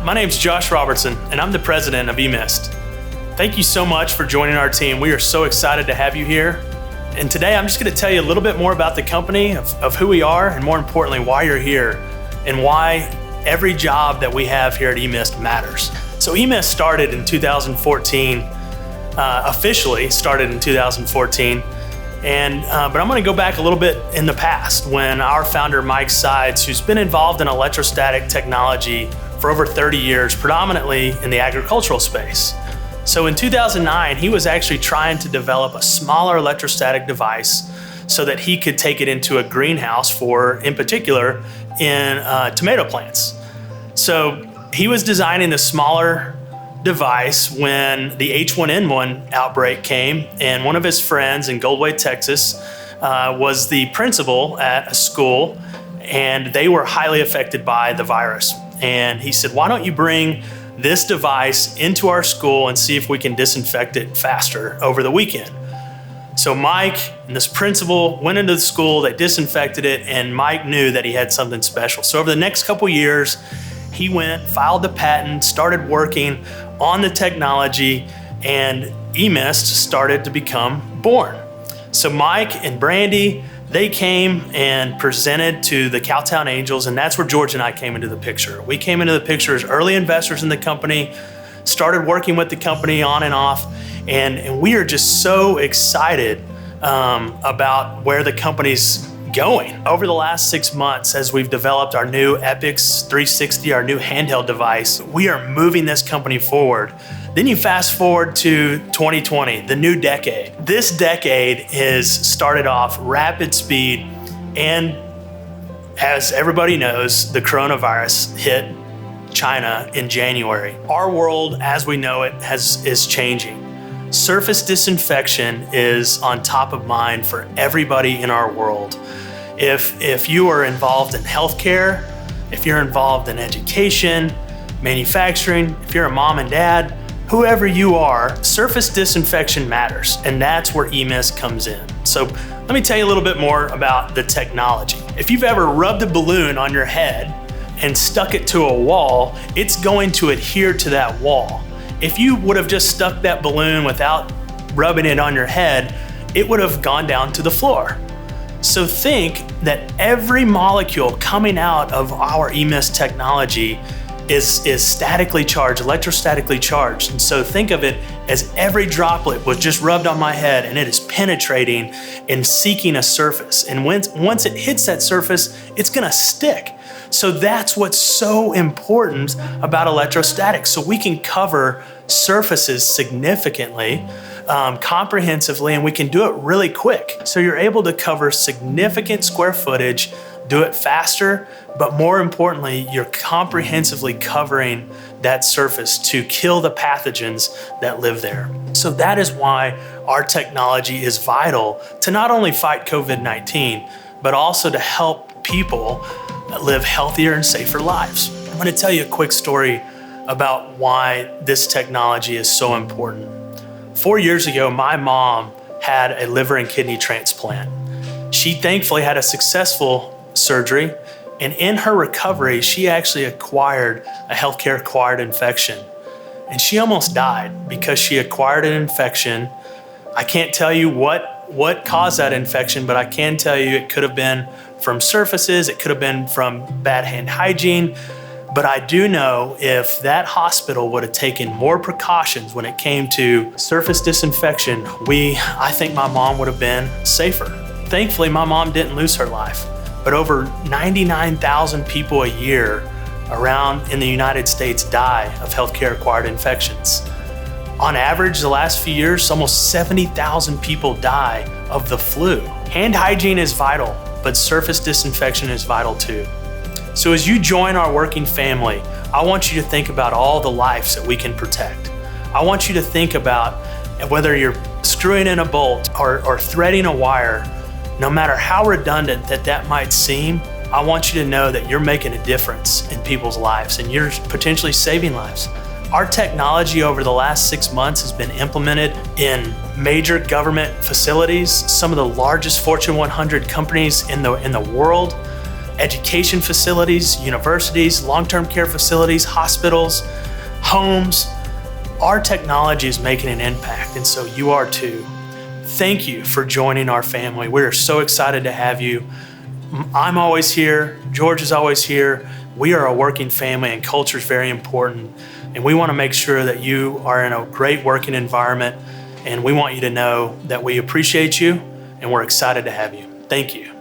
My name's Josh Robertson, and I'm the president of EMist. Thank you so much for joining our team. We are so excited to have you here. And today I'm just going to tell you a little bit more about the company, of who we are, and more importantly, why you're here, and why every job that we have here at EMist matters. So EMist started in 2014, officially started in 2014. But I'm going to go back a little bit in the past when our founder, Mike Sides, who's been involved in electrostatic technology for over 30 years, predominantly in the agricultural space. So in 2009, he was actually trying to develop a smaller electrostatic device so that he could take it into a greenhouse for, in particular, in tomato plants. So he was designing the smaller device when the H1N1 outbreak came, and one of his friends in Goldway, Texas, was the principal at a school, and they were highly affected by the virus. And he said, why don't you bring this device into our school and see if we can disinfect it faster over the weekend? So Mike and this principal went into the school, they disinfected it, and Mike knew that he had something special. So over the next couple years, he went, filed the patent, started working on the technology, and EMist started to become born. So Mike and Brandy, they came and presented to the Cowtown Angels, and that's where George and I came into the picture. We came into the picture as early investors in the company, started working with the company on and off, and we are just so excited about where the company's going. Over the last 6 months, as we've developed our new Epix 360, our new handheld device, we are moving this company forward. Then you fast forward to 2020, the new decade. This decade has started off rapid speed, and as everybody knows, the coronavirus hit China in January. Our world, as we know it, is changing. Surface disinfection is on top of mind for everybody in our world. If you are involved in healthcare, if you're involved in education, manufacturing, if you're a mom and dad, whoever you are, surface disinfection matters, and that's where EMist comes in. So let me tell you a little bit more about the technology. If you've ever rubbed a balloon on your head and stuck it to a wall, it's going to adhere to that wall. If you would have just stuck that balloon without rubbing it on your head, it would have gone down to the floor. So think that every molecule coming out of our EMist technology is statically charged, electrostatically charged. And so think of it as every droplet was just rubbed on my head, and it is penetrating and seeking a surface. And once it hits that surface, it's gonna stick. So that's what's so important about electrostatics. So we can cover surfaces significantly, comprehensively, and we can do it really quick. So you're able to cover significant square footage, do it faster, but more importantly, you're comprehensively covering that surface to kill the pathogens that live there. So that is why our technology is vital to not only fight COVID-19, but also to help people live healthier and safer lives. I'm going to tell you a quick story about why this technology is so important. 4 years ago, my mom had a liver and kidney transplant. She thankfully had a successful surgery, and in her recovery, she actually acquired a healthcare-acquired infection. And she almost died because she acquired an infection. I can't tell you what caused that infection, but I can tell you it could have been from surfaces, it could have been from bad hand hygiene. But I do know if that hospital would have taken more precautions when it came to surface disinfection, I think my mom would have been safer. Thankfully, my mom didn't lose her life, but over 99,000 people a year around in the United States die of healthcare-acquired infections. On average, the last few years, almost 70,000 people die of the flu. Hand hygiene is vital, but surface disinfection is vital too. So as you join our working family, I want you to think about all the lives that we can protect. I want you to think about whether you're screwing in a bolt or threading a wire, no matter how redundant that might seem, I want you to know that you're making a difference in people's lives and you're potentially saving lives. Our technology over the last 6 months has been implemented in major government facilities, some of the largest Fortune 100 companies in the world. education facilities, universities, long-term care facilities, hospitals, homes. Our technology is making an impact, and so you are too. Thank you for joining our family. We are so excited to have you. I'm always here. George is always here. We are a working family, and culture is very important. And we want to make sure that you are in a great working environment. And we want you to know that we appreciate you and we're excited to have you. Thank you.